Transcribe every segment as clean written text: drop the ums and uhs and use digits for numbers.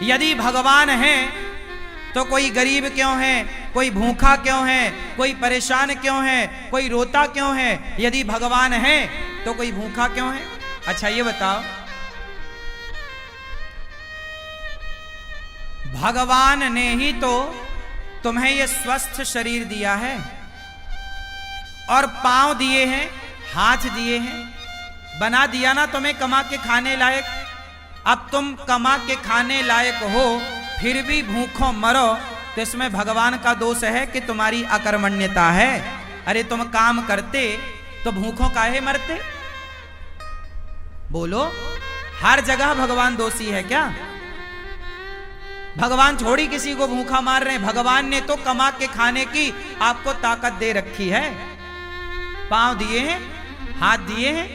यदि भगवान है तो कोई गरीब क्यों है, कोई भूखा क्यों है, कोई परेशान क्यों है, कोई रोता क्यों है? यदि भगवान है तो कोई भूखा क्यों है? अच्छा ये बताओ, भगवान ने ही तो तुम्हें ये स्वस्थ शरीर दिया है और पांव दिए हैं, हाथ दिए हैं, बना दिया ना तुम्हें कमा के खाने लायक। अब तुम कमा के खाने लायक हो फिर भी भूखों मरो तो इसमें भगवान का दोष है कि तुम्हारी अकर्मण्यता है। अरे तुम काम करते तो भूखों काहे मरते? बोलो, हर जगह भगवान दोषी है क्या? भगवान थोड़ी किसी को भूखा मार रहे हैं। भगवान ने तो कमा के खाने की आपको ताकत दे रखी है। पांव दिए हैं, हाथ दिए हैं।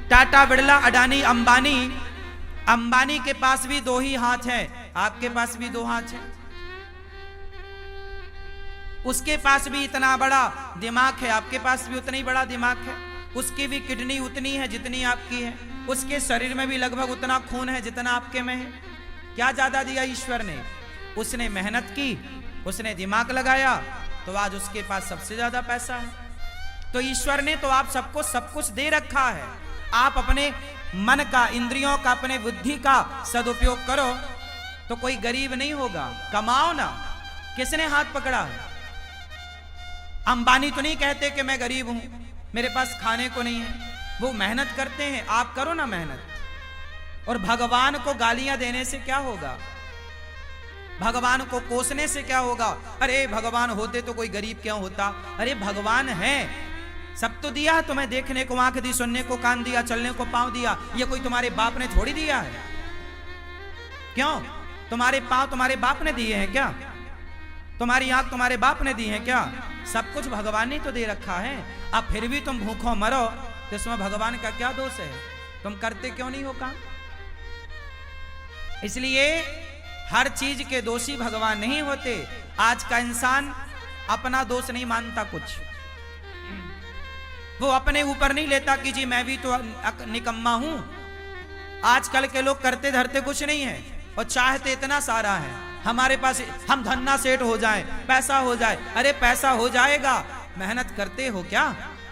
टाटा, बिड़ला, अडानी, अंबानी, अंबानी के पास भी दो ही हाथ हैं, आपके पास भी दो हाथ हैं। उसके पास भी इतना बड़ा दिमाग है, आपके पास भी उतना ही बड़ा दिमाग है। उसकी भी किडनी उतनी है जितनी आपकी है। उसके शरीर में भी लगभग उतना खून है जितना आपके में है। क्या ज्यादा दिया ईश्वर ने? उसने मेहनत की, उसने दिमाग लगाया, तो आज उसके पास सबसे ज्यादा पैसा है। तो ईश्वर ने तो आप सबको सब कुछ दे रखा है। आप अपने मन का, इंद्रियों का, अपने बुद्धि का सदुपयोग करो तो कोई गरीब नहीं होगा। कमाओ ना। किसने हाथ पकड़ा है? अंबानी तो नहीं कहते कि मैं गरीब हूं, मेरे पास खाने को नहीं है। वो मेहनत करते हैं, आप करो ना मेहनत। और भगवान को गालियां देने से क्या होगा? भगवान को कोसने से क्या होगा? अरे भगवान होते तो कोई गरीब क्यों होता? अरे भगवान है, सब तो दिया तुम्हें। देखने को आंख दी, सुनने को कान दिया, चलने को पांव दिया। ये कोई तुम्हारे बाप ने थोड़ी दिया है। क्यों? तुम्हारे पांव तुम्हारे बाप ने दिए हैं क्या? तुम्हारी आंख तुम्हारे बाप ने दी है क्या? सब कुछ भगवान ने तो दे रखा है। अब फिर भी तुम भूखों मरो तो इसमें भगवान का क्या दोष है? तुम करते क्यों नहीं हो काम? इसलिए हर चीज के दोषी भगवान नहीं होते। आज का इंसान अपना दोष नहीं मानता कुछ। वो अपने ऊपर नहीं लेता कि जी मैं भी तो निकम्मा हूं। आजकल के लोग करते धरते कुछ नहीं है और चाहते इतना सारा है। हमारे पास हम धन्ना सेठ हो जाएं, पैसा हो जाए। अरे पैसा हो जाएगा, मेहनत करते हो क्या?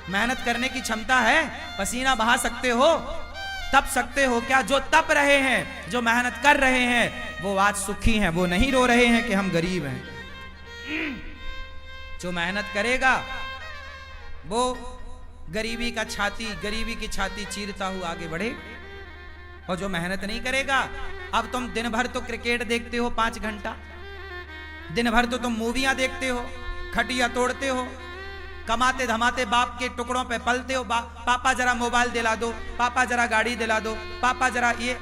मेहनत करने की क्षमता है? पसीना बहा सकते हो? तप सकते हो क्या? जो तप रहे हैं, जो मेहनत कर रहे हैं, वो आज सुखी हैं। वो नहीं रो रहे हैं कि हम गरीब हैं। जो मेहनत करेगा वो गरीबी की छाती चीरता हुआ आगे बढ़े। और जो मेहनत नहीं करेगा, अब तुम दिन भर तो क्रिकेट देखते हो 5 घंटा, दिन भर तो तुम मूवियां देखते हो, खटिया तोड़ते हो, कमाते धमाते बाप के टुकड़ों पे पलते हो। पापा जरा मोबाइल दिला दो, पापा जरा गाड़ी दिला दो, पापा जरा ये।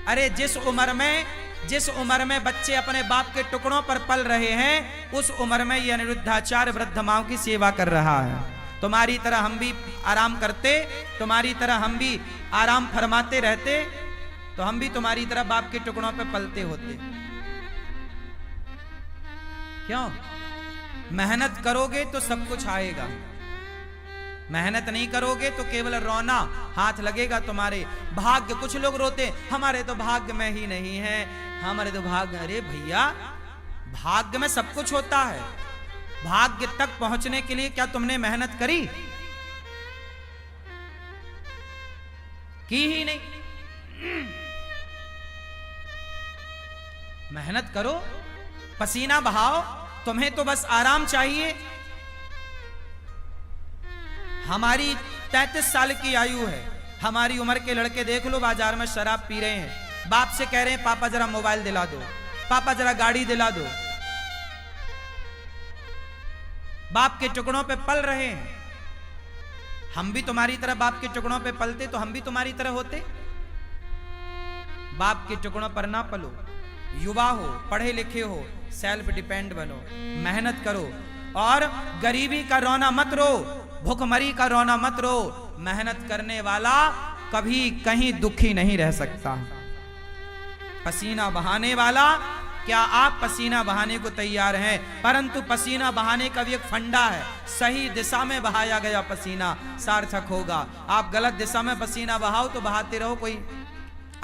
अरे जिस उम्र में बच्चे अपने बाप के टुकड़ों पर पल रहे हैं, उस उम्र में ये अनिरुद्धाचार्य वृद्ध माओ की सेवा कर रहा है। तुम्हारी तरह हम भी आराम करते, तुम्हारी तरह हम भी आराम फरमाते रहते, तो हम भी तुम्हारी तरह बाप के टुकड़ों पे पलते होते। क्यों? मेहनत करोगे तो सब कुछ आएगा। मेहनत नहीं करोगे तो केवल रोना हाथ लगेगा तुम्हारे। भाग्य, कुछ लोग रोते हमारे तो भाग्य में ही नहीं है, हमारे तो भाग्य। अरे भैया, भाग्य में सब कुछ होता है। भाग्य तक पहुंचने के लिए क्या तुमने मेहनत करी? की ही नहीं। मेहनत करो, पसीना बहाओ। तुम्हें तो बस आराम चाहिए। हमारी 33 साल की आयु है। हमारी उम्र के लड़के देख लो, बाजार में शराब पी रहे हैं, बाप से कह रहे हैं पापा जरा मोबाइल दिला दो, पापा जरा गाड़ी दिला दो। बाप के टुकड़ों पे पल रहे हैं। हम भी तुम्हारी तरह बाप के टुकड़ों पे पलते तो हम भी तुम्हारी तरह होते। बाप के टुकड़ों पर ना पलो। युवा हो, पढ़े लिखे हो, सेल्फ डिपेंड बनो, मेहनत करो। और गरीबी का रोना मत रो, भूखमरी का रोना मत रो। मेहनत करने वाला कभी कहीं दुखी नहीं रह सकता। पसीना बहाने वाला, क्या आप पसीना बहाने को तैयार हैं? परंतु पसीना बहाने का भी एक फंडा है। सही दिशा में बहाया गया पसीना सार्थक होगा। आप गलत दिशा में पसीना बहाओ तो बहाते रहो, कोई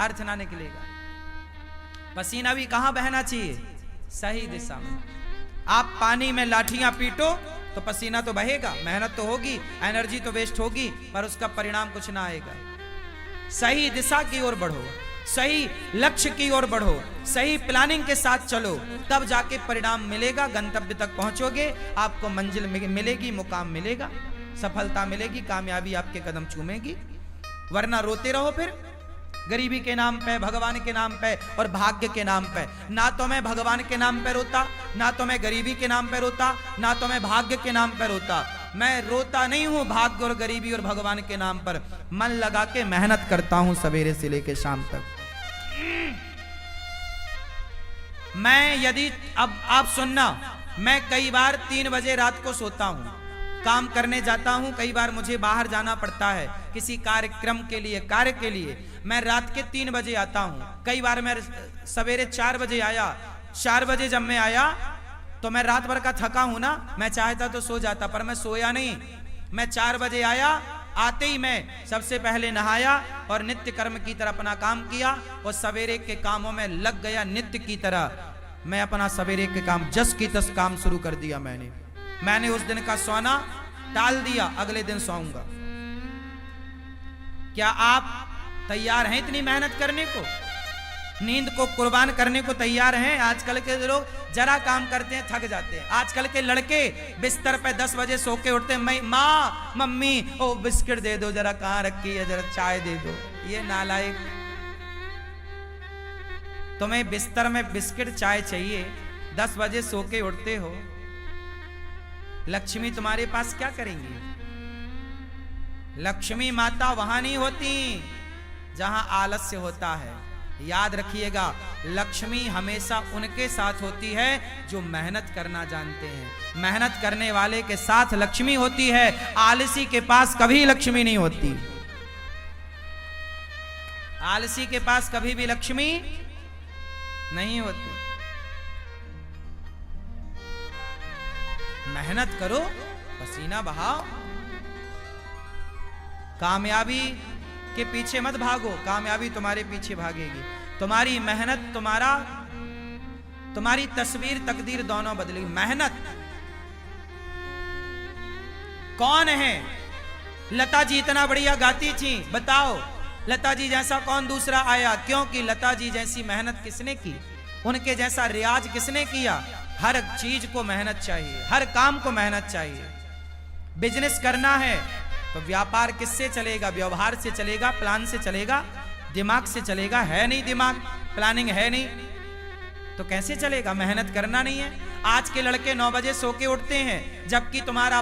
अर्थ ना निकलेगा। पसीना भी कहां बहना चाहिए? सही दिशा में। आप पानी में लाठियां पीटो तो पसीना तो बहेगा, मेहनत तो होगी, एनर्जी तो वेस्ट होगी, पर उसका परिणाम कुछ ना आएगा। सही दिशा की ओर बढ़ो, सही लक्ष्य की ओर बढ़ो, सही प्लानिंग के साथ चलो, तब जाके परिणाम मिलेगा, गंतव्य तक पहुंचोगे, आपको मंजिल मिलेगी, मुकाम मिलेगा, सफलता मिलेगी, कामयाबी आपके कदम चूमेगी। वरना रोते रहो फिर गरीबी के नाम पे, भगवान के नाम पे और भाग्य के नाम पे। ना तो मैं भगवान के नाम पे रोता, ना तो मैं गरीबी के नाम पे रोता, ना तो मैं भाग्य के नाम पे रोता। मैं रोता नहीं हूं भाग्य और गरीबी और भगवान के नाम पर, मन लगा के मेहनत करता हूं सवेरे से लेके शाम तक। मैं यदि अब आप सुनना, मैं कई बार 3 बजे रात को सोता हूं, काम करने जाता हूं, कई बार मुझे बाहर जाना पड़ता है किसी कार्यक्रम के लिए, कार्य के लिए, मैं रात के 3 बजे आता हूं। कई बार मैं सवेरे 4 बजे आया, 4 बजे जब मैं आया तो मैं रात भर का थका हूं ना, मैं चाहता तो सो जाता, पर मैं सोया नहीं। मैं 4 बजे आया, आते ही मैं सबसे पहले नहाया और नित्य कर्म की तरह अपना काम किया और सवेरे के कामों में लग गया। नित्य की तरह मैं अपना सवेरे के काम जस की तस काम शुरू कर दिया। मैंने उस दिन का सोना टाल दिया, अगले दिन सोऊंगा। क्या आप तैयार हैं इतनी मेहनत करने को, नींद को कुर्बान करने को तैयार हैं? आजकल के लोग जरा काम करते हैं थक जाते हैं। आजकल के लड़के बिस्तर पे 10 बजे सो के उठते हैं, माँ मम्मी ओ बिस्किट दे दो, जरा कहाँ रखी है, जरा चाय दे दो। ये नालायक, तुम्हें बिस्तर में बिस्किट चाय चाहिए, 10 बजे सो के उठते हो। लक्ष्मी तुम्हारे पास क्या करेंगी? लक्ष्मी माता वहां नहीं होती जहां आलस्य होता है। याद रखिएगा, लक्ष्मी हमेशा उनके साथ होती है जो मेहनत करना जानते हैं। मेहनत करने वाले के साथ लक्ष्मी होती है, आलसी के पास कभी लक्ष्मी नहीं होती। आलसी के पास कभी भी लक्ष्मी नहीं होती। मेहनत करो, पसीना बहाओ, कामयाबी के पीछे मत भागो, कामयाबी तुम्हारे पीछे भागेगी। तुम्हारी मेहनत तुम्हारी तस्वीर तकदीर दोनों बदलेगी। मेहनत कौन है? लता जी इतना बढ़िया गाती थी, बताओ लता जी जैसा कौन दूसरा आया? क्योंकि लता जी जैसी मेहनत किसने की, उनके जैसा रियाज किसने किया? हर चीज को मेहनत चाहिए, हर काम को मेहनत चाहिए। बिजनेस करना है तो व्यापार किससे चलेगा? व्यवहार से चलेगा, प्लान से चलेगा, दिमाग से चलेगा। है नहीं दिमाग, प्लानिंग है नहीं, तो कैसे चलेगा? मेहनत करना नहीं है। आज के लड़के 9 बजे सो के उठते हैं, जबकि तुम्हारा